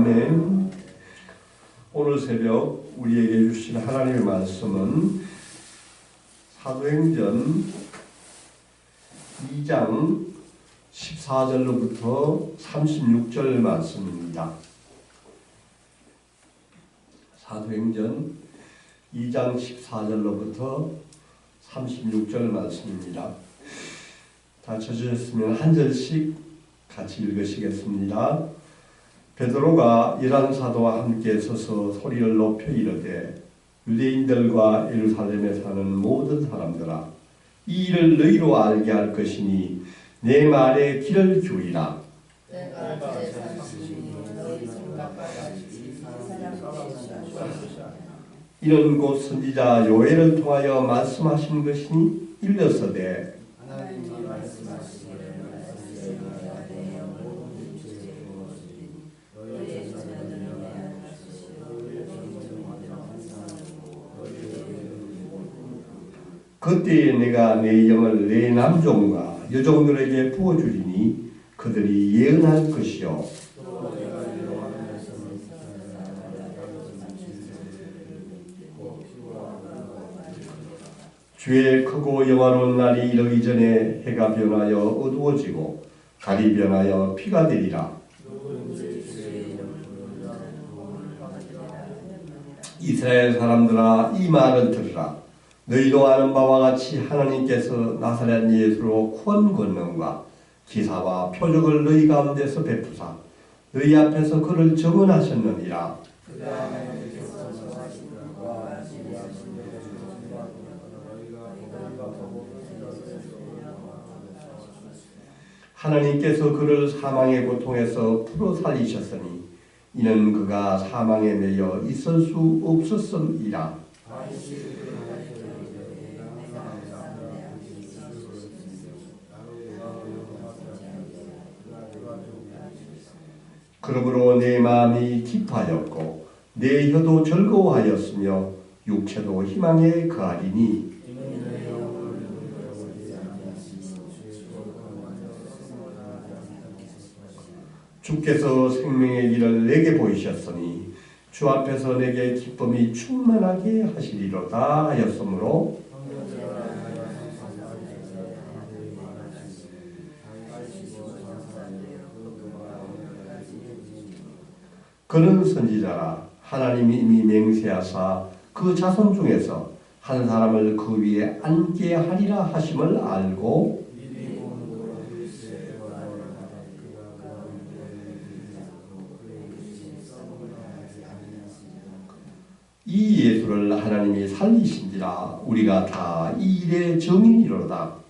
아멘. 오늘 새벽 우리에게 주신 하나님의 말씀은 사도행전 2장 14절로부터 36절 말씀입니다. 사도행전 2장 14절로부터 36절 말씀입니다. 다 찾으셨으면 한 절씩 같이 읽으시겠습니다. 베드로가 열한 사도와 함께 서서 소리를 높여 이르되 유대인들과 예루살렘에 사는 모든 사람들아, 이 일을 너희로 알게 할 것이니 내 말에 귀를 기울이라. 이는 곧 선지자 요엘을 통하여 말씀하신 것이니 일렀으되 그때에 내가 내 영을 내 남종과 여종들에게 부어주리니 그들이 예언할 것이요 주의 크고 영화로운 날이 이르기 전에 해가 변하여 어두워지고 달이 변하여 피가 되리라. 이스라엘 사람들아, 이 말을 들으라. 너희도 아는 바와 같이 하나님께서 나사렛 예수로 구원 권능과 기사와 표적을 너희 가운데서 베푸사 너희 앞에서 그를 증언하셨느니라. 하나님께서 그를 사망의 고통에서 풀어 살리셨으니 이는 그가 사망에 매여 있을 수 없었음이라. 그러므로 내 마음이 기뻐하였고 내 혀도 즐거워하였으며 육체도 희망에 거하리니 주께서 생명의 길을 내게 보이셨으니 주 앞에서 내게 기쁨이 충만하게 하시리로다 하였으므로 그는 선지자라. 하나님이 이미 맹세하사 그 자손 중에서 한 사람을 그 위에 앉게 하리라 하심을 알고 이 예수를 하나님이 살리신지라. 우리가 다 이 일의 증인이로다.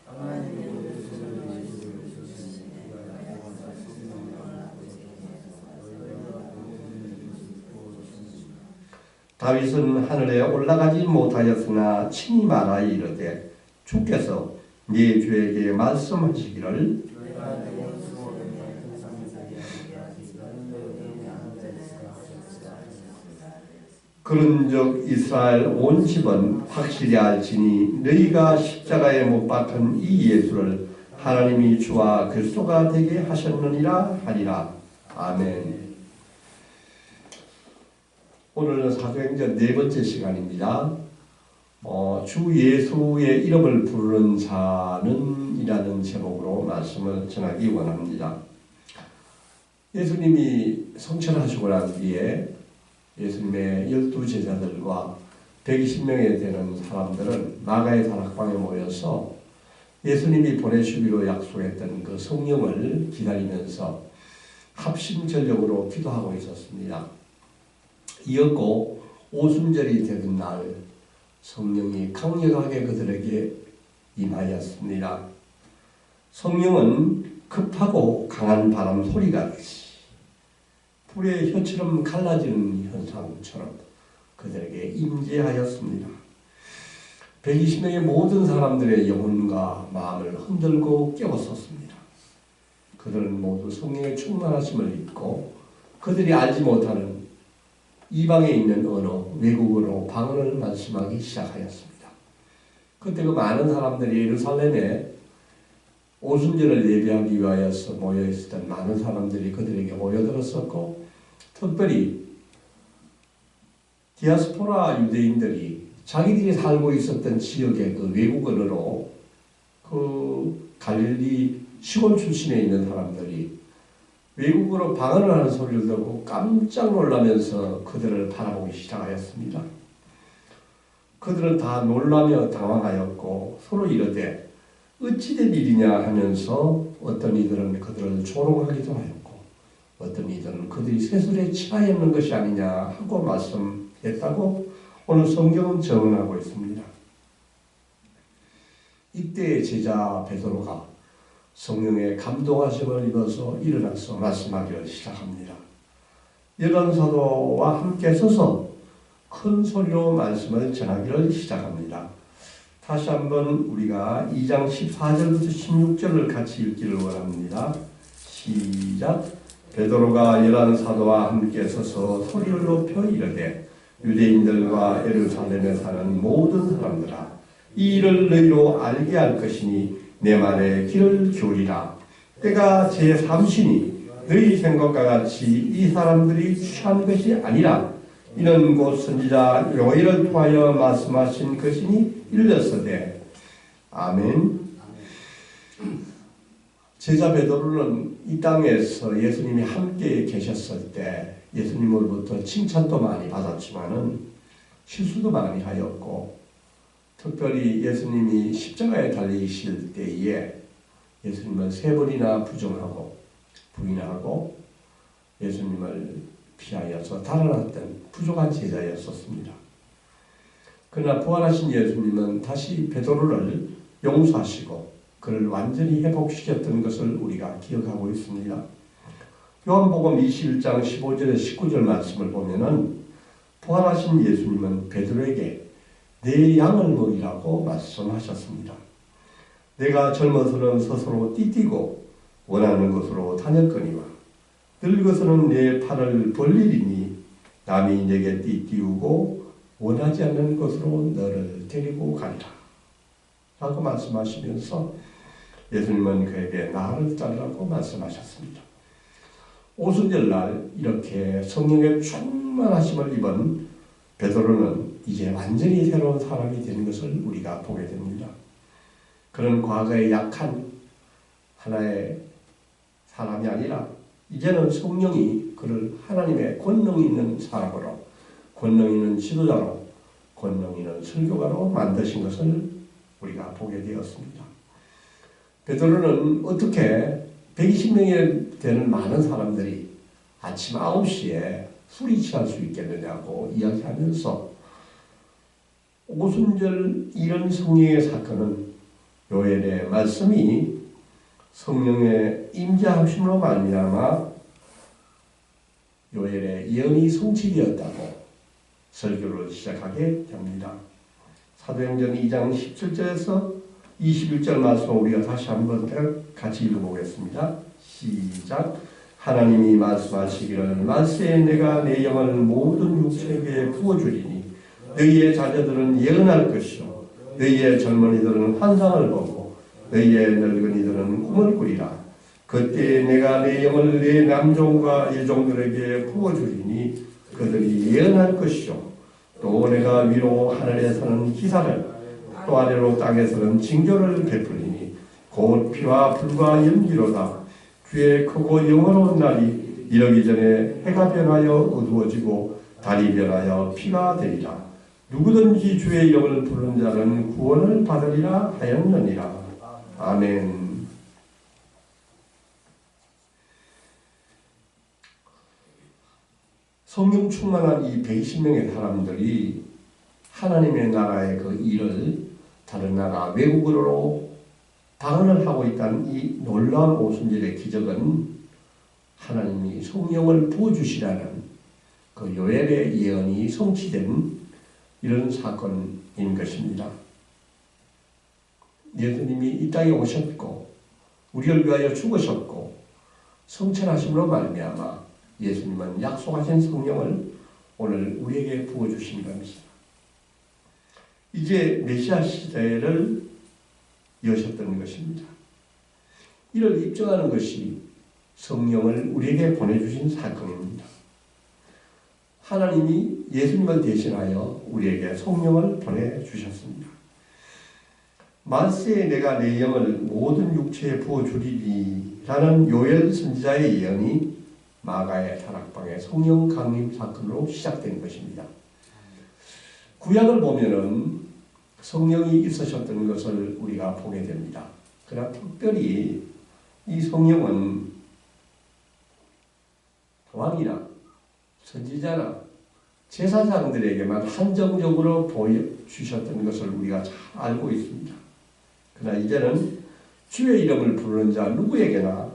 다윗은 하늘에 올라가지 못하였으나 친히 말하여 이르되 주께서 네 주에게 말씀하시기를 그런즉 이스라엘 온 집은 확실히 알지니 너희가 십자가에 못 박힌 이 예수를 하나님이 주와 그리스도가 되게 하셨느니라 하리라. 아멘. 오늘은 사도행전 네 번째 시간입니다. 주 예수의 이름을 부르는 자는 이라는 제목으로 말씀을 전하기 원합니다. 예수님이 성천하시고 난 뒤에 예수님의 12제자들과 120명에 되는 사람들은 마가의 다락방에 모여서 예수님이 보내주기로 약속했던 그 성령을 기다리면서 합심전력으로 기도하고 있었습니다. 이었고 오순절이 되던 날 성령이 강력하게 그들에게 임하였습니다. 성령은 급하고 강한 바람 소리같이 불의 혀처럼 갈라지는 현상처럼 그들에게 임재하였습니다. 120명의 모든 사람들의 영혼과 마음을 흔들고 깨웠었습니다. 그들은 모두 성령의 충만하심을 입고 그들이 알지 못하는 이방에 있는 언어, 외국어로 방언을 말씀하기 시작하였습니다. 그때 그 많은 사람들이 예루살렘에 오순절을 예배하기 위하여서 모여있었던 많은 사람들이 그들에게 모여들었었고 특별히 디아스포라 유대인들이 자기들이 살고 있었던 지역의 그 외국언어로 그 갈릴리 시골 출신에 있는 사람들이 외국어로 방언을 하는 소리를 듣고 깜짝 놀라면서 그들을 바라보기 시작하였습니다. 그들은 다 놀라며 당황하였고 서로 이르되 어찌된 일이냐 하면서 어떤 이들은 그들을 조롱하기도 하였고 어떤 이들은 그들이 세술에 취하였는 것이 아니냐 하고 말씀했다고 오늘 성경은 증언하고 있습니다. 이때 제자 베드로가 성령의 감동하심을 입어서 일어나서 말씀하기를 시작합니다. 열한 사도와 함께 서서 큰 소리로 말씀을 전하기를 시작합니다. 다시 한번 우리가 2장 14절부터 16절을 같이 읽기를 원합니다. 시작. 베드로가 열한 사도와 함께 서서 소리를 높여 이르되 유대인들과 예루살렘에 사는 모든 사람들아 이 일을 너희로 알게 할 것이니 내 말에 귀를 기울이라. 때가 제3시니 너희 생각과 같이 이 사람들이 취한 것이 아니라 이는 곧 선지자 요엘을 통하여 말씀하신 것이니 일렀으되. 아멘. 제자 베드로는 이 땅에서 예수님이 함께 계셨을 때 예수님으로부터 칭찬도 많이 받았지만은 실수도 많이 하였고 특별히 예수님이 십자가에 달리실 때에 예수님을 3번이나 부정하고 부인하고 예수님을 피하여서 달아났던 부족한 제자였었습니다. 그러나 부활하신 예수님은 다시 베드로를 용서하시고 그를 완전히 회복시켰던 것을 우리가 기억하고 있습니다. 요한복음 21장 15절에 19절 말씀을 보면은 부활하신 예수님은 베드로에게 내 양을 먹이라고 말씀하셨습니다. 내가 젊어서는 스스로 띠띠고 원하는 곳으로 다녔거니와 늙어서는 내 팔을 벌리리니 남이 내게 띠띠우고 원하지 않는 곳으로 너를 데리고 가리라 라고 말씀하시면서 예수님은 그에게 나를 따르라고 말씀하셨습니다. 오순절날 이렇게 성령의 충만하심을 입은 베드로는 이제 완전히 새로운 사람이 되는 것을 우리가 보게 됩니다. 그런 과거에 약한 하나의 사람이 아니라 이제는 성령이 그를 하나님의 권능 있는 사람으로, 권능 있는 지도자로, 권능 있는 설교가로 만드신 것을 우리가 보게 되었습니다. 베드로는 어떻게 120명이 되는 많은 사람들이 아침 9시에 술이 취할 수 있겠느냐고 이야기하면서 오순절 이런 성령의 사건은 요엘의 말씀이 성령의 임재하심으로 말미암아 요엘의 예언이 성취되었다고 설교를 시작하게 됩니다. 사도행전 2장 17절에서 21절 말씀을 우리가 다시 한번 같이 읽어보겠습니다. 시작. 하나님이 말씀하시기를 말세에 내가 내 영을 모든 육체에게 부어주리니 너희의 자녀들은 예언할 것이요 너희의 젊은이들은 환상을 보고 너희의 늙은이들은 꿈을 꾸리라. 그때 내가 내 영을 내 남종과 여종들에게 부어주리니 그들이 예언할 것이요 또 내가 위로 하늘에서는 기사를 또 아래로 땅에서는 징조를 베풀리니 곧 피와 불과 연기로다. 주의 크고 영원한 날이 이르기 전에 해가 변하여 어두워지고 달이 변하여 피가 되리라. 누구든지 주의 이름을 부르는 자는 구원을 받으리라 하였느니라. 아멘. 성령 충만한 이 120명의 사람들이 하나님의 나라의 그 일을 다른 나라 외국어로 방언을 하고 있다는 이 놀라운 오순절의 기적은 하나님이 성령을 부어주시라는 그 요엘의 예언이 성취된 이런 사건인 것입니다. 예수님이 이 땅에 오셨고 우리를 위하여 죽으셨고 성천하심으로 말미암아 예수님은 약속하신 성령을 오늘 우리에게 부어주신 겁니다. 이제 메시아 시대를 여셨던 것입니다. 이를 입증하는 것이 성령을 우리에게 보내주신 사건입니다. 하나님이 예수님을 대신하여 우리에게 성령을 보내주셨습니다. 만세에 내가 내 영을 모든 육체에 부어주리니 라는 요엘 선지자의 예언이 마가의 타락방의 성령 강림 사건으로 시작된 것입니다. 구약을 보면은 성령이 있으셨던 것을 우리가 보게 됩니다. 그러나 특별히 이 성령은 왕이나 선지자나 제사장들에게만 한정적으로 보여주셨던 것을 우리가 잘 알고 있습니다. 그러나 이제는 주의 이름을 부르는 자 누구에게나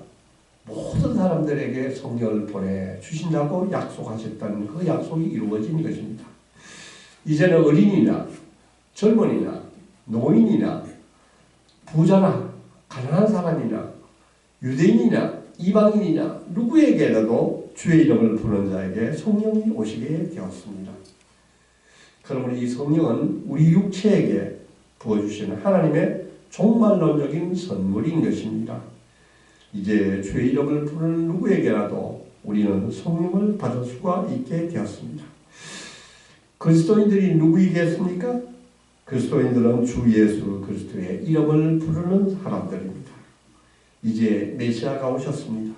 모든 사람들에게 성령을 보내주신다고 약속하셨던 그 약속이 이루어진 것입니다. 이제는 어린이나 젊은이나 노인이나 부자나 가난한 사람이나 유대인이나 이방인이나 누구에게라도 주의 이름을 부르는 자에게 성령이 오시게 되었습니다. 그러므로 이 성령은 우리 육체에게 부어주시는 하나님의 종말론적인 선물인 것입니다. 이제 주의 이름을 부르는 누구에게라도 우리는 성령을 받을 수가 있게 되었습니다. 그리스도인들이 누구이겠습니까? 그리스도인들은 주 예수 그리스도의 이름을 부르는 사람들입니다. 이제 메시아가 오셨습니다.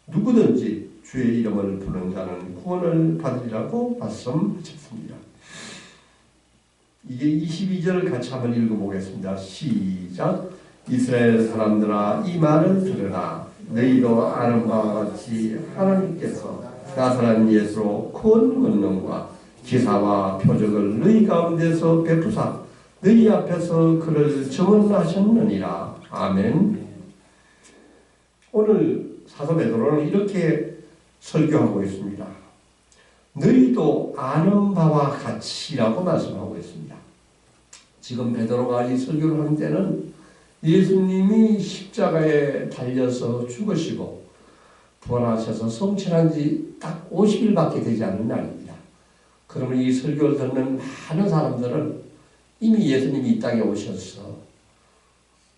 누구든지 주의 이름을 부르는 자는 구원을 받으리라고 말씀하셨습니다. 이게 22절을 같이 한번 읽어보겠습니다. 시작. 이스라엘 사람들아 이 말을 들으라. 너희도 아는 바와 같이 하나님께서 나사렛 예수로 큰 권능과 기사와 표적을 너희 가운데서 베푸사 너희 앞에서 그를 증언하셨느니라. 아멘. 오늘 사도 베드로는 이렇게 설교하고 있습니다. 너희도 아는 바와 같이라고 말씀하고 있습니다. 지금 베드로가 이 설교를 하는 때는 예수님이 십자가에 달려서 죽으시고 부활하셔서 성취한 지 딱 50일밖에 되지 않는 날입니다. 그러면 이 설교를 듣는 많은 사람들은 이미 예수님이 이 땅에 오셔서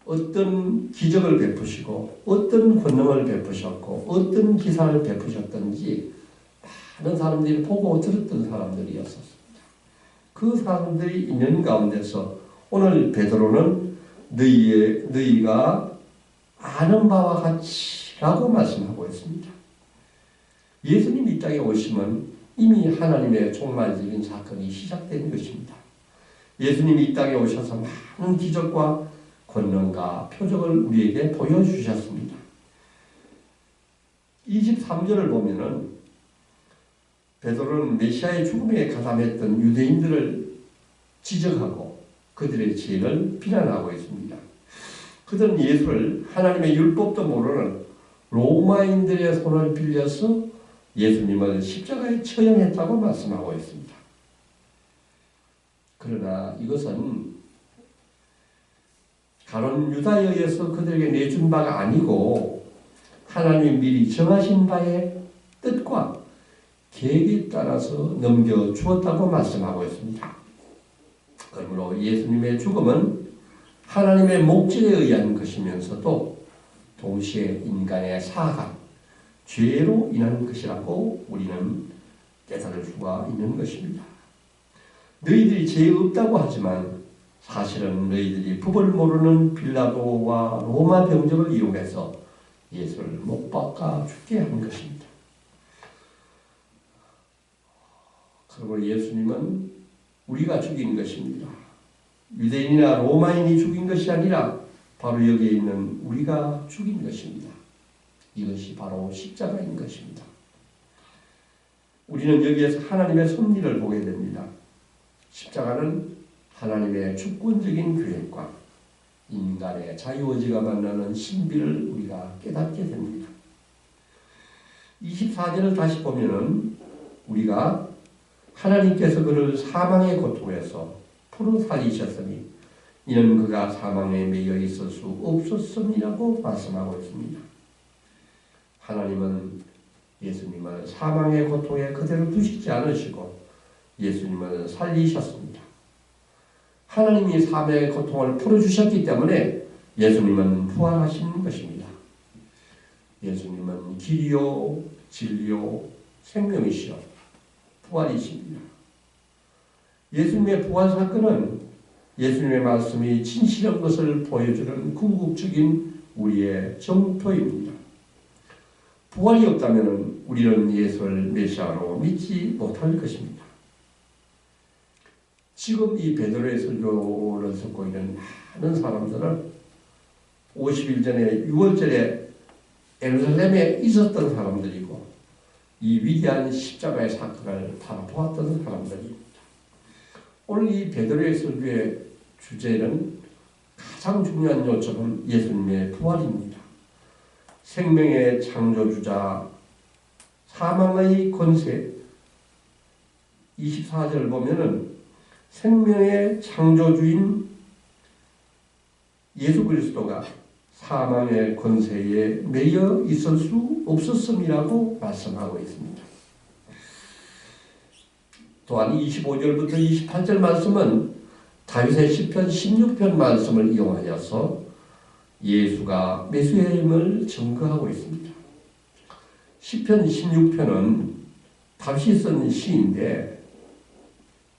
어떤 기적을 베푸시고 어떤 권능을 베푸셨고 어떤 기사를 베푸셨던지 많은 사람들이 보고 들었던 사람들이었습니다. 그 사람들이 있는 가운데서 오늘 베드로는 너희가 아는 바와 같이라고 말씀하고 있습니다. 예수님이 이 땅에 오시면 이미 하나님의 종말적인 사건이 시작된 것입니다. 예수님이 이 땅에 오셔서 많은 기적과 권능과 표적을 우리에게 보여주셨습니다. 23절을 보면은 베드로는 메시아의 죽음에 가담했던 유대인들을 지적하고 그들의 죄를 비난하고 있습니다. 그들은 예수를 하나님의 율법도 모르는 로마인들의 손을 빌려서 예수님을 십자가에 처형했다고 말씀하고 있습니다. 그러나 이것은 가론 유다에 의해서 그들에게 내준 바가 아니고 하나님이 미리 정하신 바의 뜻과 계획에 따라서 넘겨주었다고 말씀하고 있습니다. 그러므로 예수님의 죽음은 하나님의 목적에 의한 것이면서도 동시에 인간의 사악, 죄로 인한 것이라고 우리는 깨달을 수가 있는 것입니다. 너희들이 죄 없다고 하지만 사실은 너희들이 법을 모르는 빌라도와 로마 병정을 이용해서 예수를 못 박아 죽게 한 것입니다. 그리고 예수님은 우리가 죽인 것입니다. 유대인이나 로마인이 죽인 것이 아니라 바로 여기에 있는 우리가 죽인 것입니다. 이것이 바로 십자가인 것입니다. 우리는 여기에서 하나님의 섭리를 보게 됩니다. 십자가는 하나님의 주권적인 계획과 인간의 자유의지가 만나는 신비를 우리가 깨닫게 됩니다. 24절을 다시 보면은 우리가 하나님께서 그를 사망의 고통에서 풀어 살리셨으니 이는 그가 사망에 매여 있을 수 없었음이라고 말씀하고 있습니다. 하나님은 예수님을 사망의 고통에 그대로 두시지 않으시고 예수님을 살리셨습니다. 하나님이 사망의 고통을 풀어주셨기 때문에 예수님은 부활하신 것입니다. 예수님은 길이요 진리요 생명이시여 부활이십니다. 예수님의 부활 사건은 예수님의 말씀이 진실한 것을 보여주는 궁극적인 우리의 정토입니다. 부활이 없다면 우리는 예수를 메시아로 믿지 못할 것입니다. 지금 이 베드로의 설교를 듣고 있는 많은 사람들은 50일 전에 6월절에 예루살렘에 있었던 사람들이고 이 위대한 십자가의 사건을 바라보았던 사람들입니다. 오늘 이 베드로의 설교의 주제는 가장 중요한 요점은 예수님의 부활입니다. 생명의 창조주자, 사망의 권세, 24절 보면은 생명의 창조주인 예수 그리스도가 사망의 권세에 매여 있을 수 없었음이라고 말씀하고 있습니다. 또한 25절부터 28절 말씀은 다윗의 시편 16편 말씀을 이용하여서 예수가 메시아임을 증거하고 있습니다. 시편 16편은 다윗이 쓴 시인데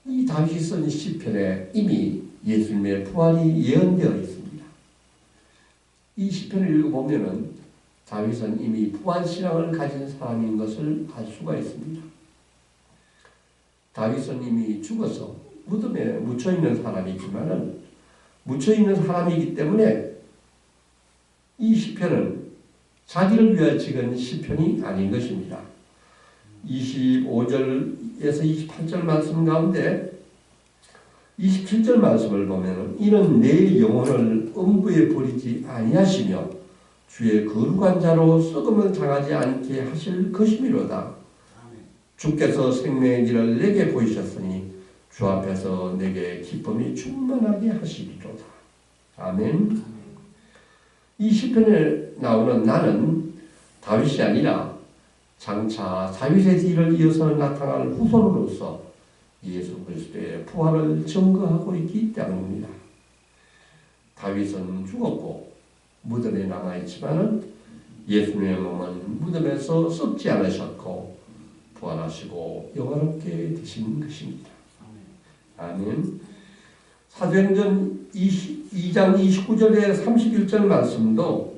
이 다윗이 쓴 시편에 이미 예수님의 부활이 예언되어 있습니다. 이 시편을 읽어보면 다윗은 이미 부활신앙을 가진 사람인 것을 알 수가 있습니다. 다윗은 이미 죽어서 무덤에 묻혀있는 사람이지만 묻혀있는 사람이기 때문에 이 시편은 자기를 위하여 찍은 시편이 아닌 것입니다. 25절에서 28절 말씀 가운데 27절 말씀을 보면 이는 내 영혼을 음부에 버리지 아니하시며 주의 거룩한 자로 썩음을 당하지 않게 하실 것이미로다. 주께서 생명의 길을 내게 보이셨으니 주 앞에서 내게 기쁨이 충만하게 하시리로다. 아멘. 이 시편에 나오는 나는 다윗이 아니라 장차 다윗의 뒤를 이어서 나타날 후손으로서 예수 그리스도의 부활을 증거하고 있기 때문입니다. 다윗은 죽었고 무덤에 남아있지만 예수님의 몸은 무덤에서 썩지 않으셨고 부활하시고 영원롭게 되신 것입니다. 아멘. 사도행전 2장 29절에 31절 말씀도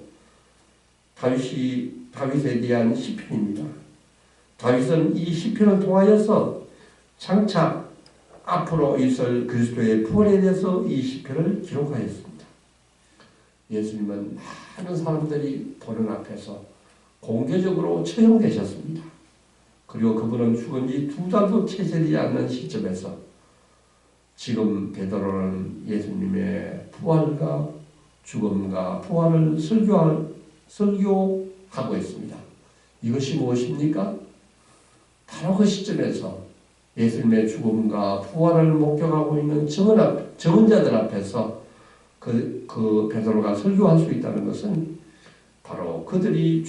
다윗에 대한 시편입니다. 다윗은 이 시편을 통하여서 장차 앞으로 있을 그리스도의 부활에 대해서 이 시편을 기록하였습니다. 예수님은 많은 사람들이 보는 앞에서 공개적으로 처형되셨습니다. 그리고 그분은 죽은 지 2달도 채 되지 않는 시점에서 지금 베드로는 예수님의 부활과 죽음과 부활을 설교하고 있습니다. 이것이 무엇입니까? 바로 그 시점에서 예수님의 죽음과 부활을 목격하고 있는 증언자들 앞에서 그 베드로가 설교할 수 있다는 것은 바로 그들이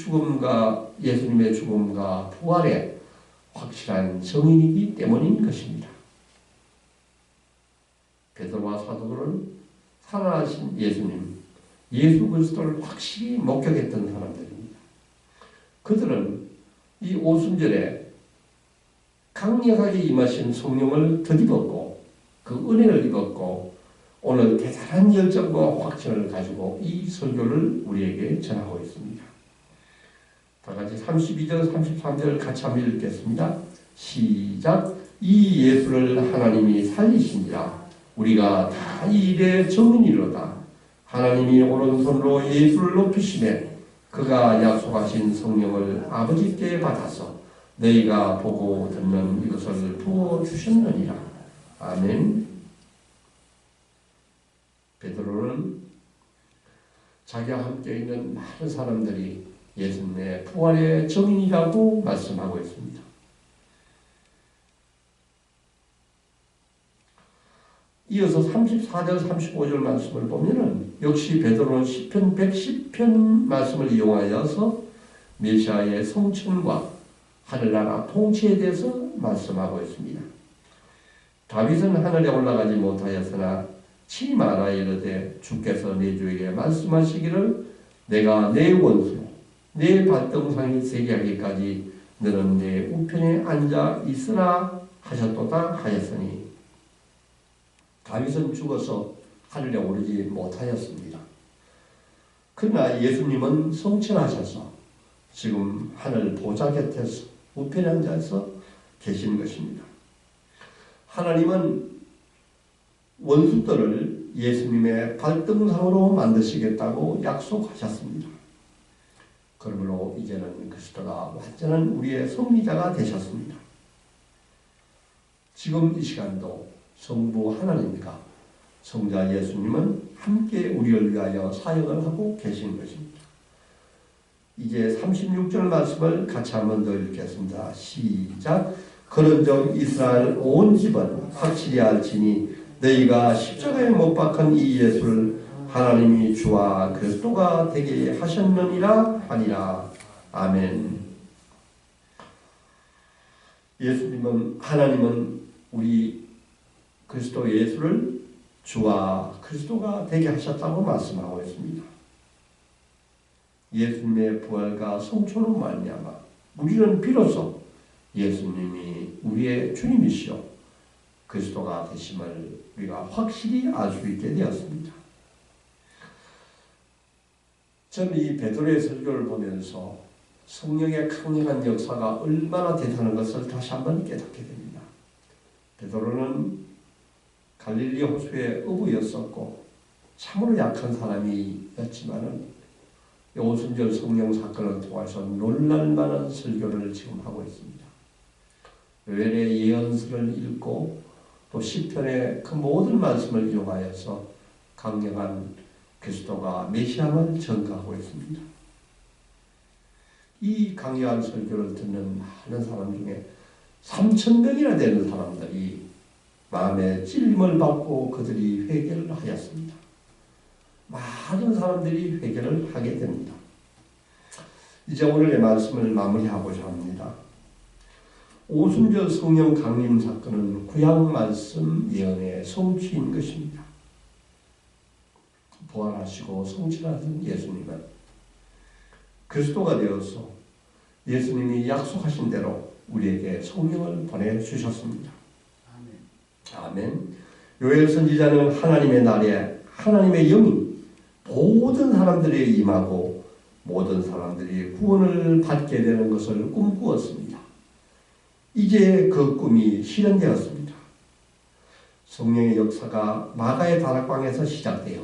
예수님의 죽음과 부활의 확실한 증인이기 때문인 것입니다. 베드로와 사도들은 살아나신 예수님, 예수 그리스도를 확실히 목격했던 사람들입니다. 그들은 이 오순절에 강력하게 임하신 성령을 덧입었고 그 은혜를 입었고 오늘 대단한 열정과 확신을 가지고 이 설교를 우리에게 전하고 있습니다. 다 같이 32절 33절 같이 한번 읽겠습니다. 시작. 이 예수를 하나님이 살리신지라 우리가 다 이 일의 증인이로다. 하나님이 오른손으로 예수를 높이시매 그가 약속하신 성령을 아버지께 받아서 너희가 보고 듣는 이것을 부어주셨느니라. 아멘. 베드로는 자기와 함께 있는 많은 사람들이 예수님의 부활의 증인이라고 말씀하고 있습니다. 이어서 34절 35절 말씀을 보면은 역시 베드로는 시편 110편 말씀을 이용하여서 메시아의 성천과 하늘나라 통치에 대해서 말씀하고 있습니다. 다윗은 하늘에 올라가지 못하였으나 친히 말하여 이르되 주께서 내 주에게 말씀하시기를 내가 내 원수 내 발등상이 세게 하기까지 너는 내 우편에 앉아 있으라 하셨도다 하였으니 다윗은 죽어서 하늘에 오르지 못하였습니다. 그러나 예수님은 성천하셔서 지금 하늘 보좌 곁에서 우편에 앉아서 계신 것입니다. 하나님은 원수들을 예수님의 발등상으로 만드시겠다고 약속하셨습니다. 그러므로 이제는 그리스도가 완전한 우리의 승리자가 되셨습니다. 지금 이 시간도 성부 하나님과 성자 예수님은 함께 우리를 위하여 사역을 하고 계신 것입니다. 이제 36절 말씀을 같이 한번 더 읽겠습니다. 시작. 그런즉 이스라엘 온 집은 확실히 알지니 너희가 십자가에 못 박힌 이 예수를 하나님이 주와 그리스도가 되게 하셨느니라 하니라. 아멘. 하나님은 우리 그리스도 예수를 주와 그리스도가 되게 하셨다고 말씀하고 있습니다. 예수님의 부활과 성천으로 말미암아 우리는 비로소 예수님이 우리의 주님이시오 그리스도가 되심을 우리가 확실히 알 수 있게 되었습니다. 저는 이 베드로의 설교를 보면서 성령의 강력한 역사가 얼마나 대단한 것을 다시 한번 깨닫게 됩니다. 베드로는 갈릴리 호수의 어부였었고 참으로 약한 사람이었지만은 오순절 성령 사건을 통해서 놀랄만한 설교를 지금 하고 있습니다. 요엘의 예언서를 읽고 또 시편의 그 모든 말씀을 이용하여서 강력한 그리스도가 메시아를 전가하고 있습니다. 이 강력한 설교를 듣는 많은 사람 중에 3,000명이나 되는 사람들이 마음에 찔림을 받고 그들이 회개를 하였습니다. 많은 사람들이 회개를 하게 됩니다. 이제 오늘의 말씀을 마무리하고자 합니다. 오순절 성령 강림 사건은 구약 말씀 예언의 성취인 것입니다. 부활하시고 성취하신 예수님은 그리스도가 되어서 예수님이 약속하신 대로 우리에게 성령을 보내주셨습니다. 아멘. 요엘 선지자는 하나님의 날에 하나님의 영이 모든 사람들에게 임하고 모든 사람들이 구원을 받게 되는 것을 꿈꾸었습니다. 이제 그 꿈이 실현되었습니다. 성령의 역사가 마가의 다락방에서 시작되어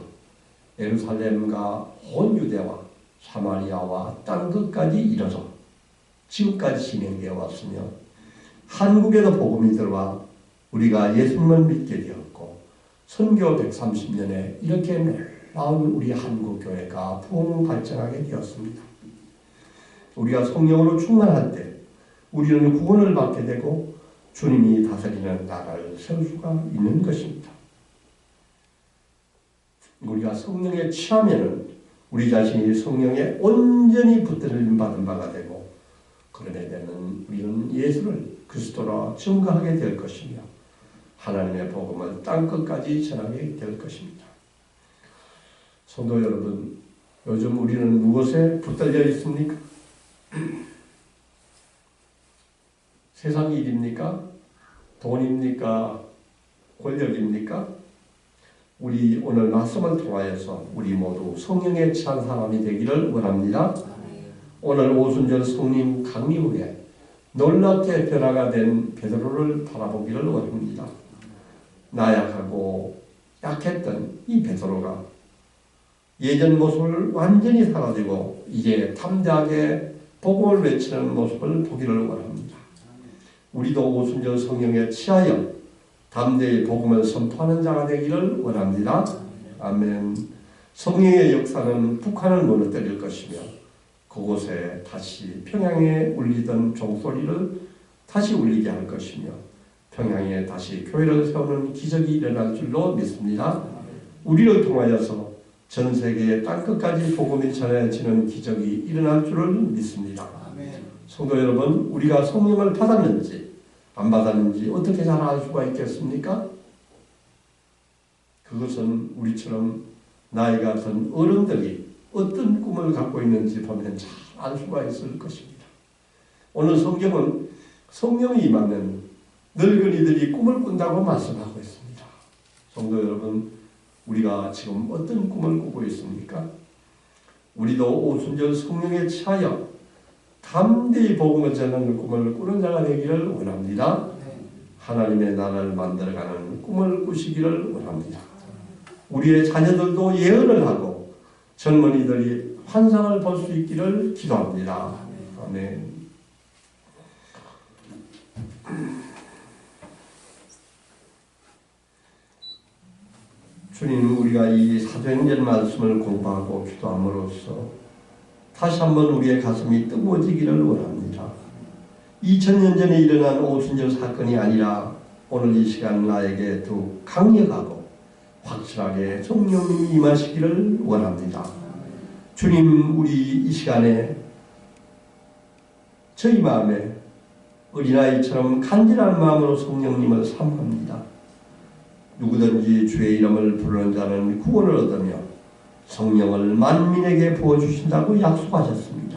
예루살렘과 온 유대와 사마리아와 땅끝까지 이뤄져 지금까지 진행되어 왔으며 한국에도 복음이 들어와 우리가 예수님을 믿게 되었고 선교 130년에 이렇게 놀라운 우리 한국교회가 부흥 발전하게 되었습니다. 우리가 성령으로 충만할 때 우리는 구원을 받게 되고 주님이 다스리는 나라를 세울 수가 있는 것입니다. 우리가 성령에 취하면은 우리 자신이 성령에 온전히 붙들림 받은 바가 되고 그러게 되면 우리는 예수를 그리스도로 증거하게 될 것이며 하나님의 복음을 땅끝까지 전하게 될 것입니다. 성도 여러분, 요즘 우리는 무엇에 붙들려 있습니까? 세상 일입니까? 돈입니까? 권력입니까? 우리 오늘 말씀을 통하여서 우리 모두 성령에 취한 사람이 되기를 원합니다. 오늘 오순절 성령 강림 후에 놀랍게 변화가 된 베드로를 바라보기를 원합니다. 나약하고 약했던 이 베드로가 예전 모습을 완전히 사라지고 이제 담대하게 복음을 외치는 모습을 보기를 원합니다. 우리도 오순절 성령에 취하여 담대히 복음을 선포하는 자가 되기를 원합니다. 아멘. 성령의 역사는 북한을 무너뜨릴 것이며 그곳에 다시 평양에 울리던 종소리를 다시 울리게 할 것이며 평양에 다시 교회를 세우는 기적이 일어날 줄로 믿습니다. 우리를 통하여서 전 세계의 땅끝까지 복음이 전해지는 기적이 일어날 줄을 믿습니다. 성도 여러분, 우리가 성령을 받았는지 안 받았는지 어떻게 잘 알 수가 있겠습니까? 그것은 우리처럼 나이가 든 어른들이 어떤 꿈을 갖고 있는지 보면 잘 알 수가 있을 것입니다. 오늘 성경은 성령이 임하면 늙은이들이 꿈을 꾼다고 말씀하고 있습니다. 성도 여러분, 우리가 지금 어떤 꿈을 꾸고 있습니까? 우리도 오순절 성령에 취하여 담대히 복음을 전하는 꿈을 꾸는 자가 되기를 원합니다. 하나님의 나라를 만들어가는 꿈을 꾸시기를 원합니다. 우리의 자녀들도 예언을 하고 젊은이들이 환상을 볼 수 있기를 기도합니다. 아멘. 주님, 우리가 이 사도행전 말씀을 공부하고 기도함으로써 다시 한번 우리의 가슴이 뜨거워지기를 원합니다. 2000년 전에 일어난 오순절 사건이 아니라 오늘 이 시간 나에게 더욱 강력하고 확실하게 성령님이 임하시기를 원합니다. 주님, 우리 이 시간에 저희 마음에 어린아이처럼 간절한 마음으로 성령님을 사모합니다. 누구든지 주의 이름을 부르는 자는 구원을 얻으며 성령을 만민에게 부어주신다고 약속하셨습니다.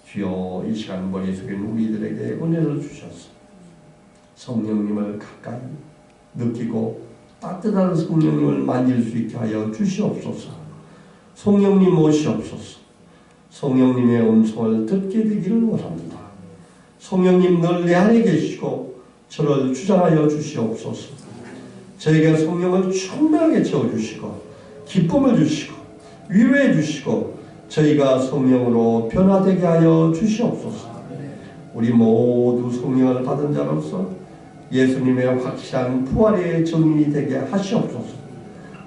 주여, 이 시간 머리 숙인 우리들에게 은혜를 주셔서 성령님을 가까이 느끼고 따뜻한 성령님을 만질 수 있게 하여 주시옵소서. 성령님 오시옵소서. 성령님의 음성을 듣게 되기를 원합니다. 성령님 늘 내 안에 계시고 저를 주장하여 주시옵소서. 저에게 성령을 충만하게 채워주시고 기쁨을 주시고 위로해 주시고 저희가 성령으로 변화되게 하여 주시옵소서. 우리 모두 성령을 받은 자로서 예수님의 확실한 부활의 증인이 되게 하시옵소서.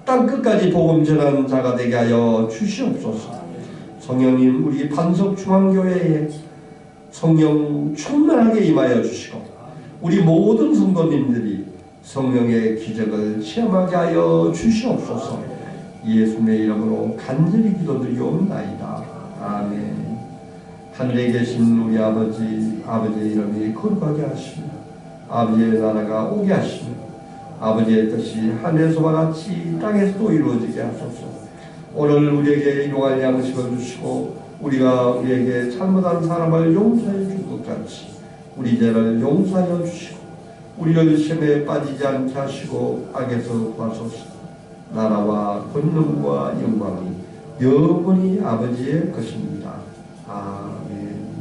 땅끝까지 복음 전하는 자가 되게 하여 주시옵소서. 성령님, 우리 반석중앙교회에 성령 충만하게 임하여 주시고 우리 모든 성도님들이 성령의 기적을 체험하게 하여 주시옵소서. 예수님의 이름으로 간절히 기도드리옵나이다. 아멘. 하늘에 계신 우리 아버지의 이름이 거룩하게 하시며 아버지의 나라가 오게 하시며 아버지의 뜻이 하늘에서와 같이 땅에서도 이루어지게 하소서. 오늘 우리에게 일용할 양식을 주시고 우리가 우리에게 잘못한 사람을 용서해 준 것 같이 우리 죄를 용서하여 주시고 우리를 시험에 빠지지 않게 하시고 악에서 구하소서. 나라와 권능과 영광이 영원히 아버지의 것입니다. 아멘.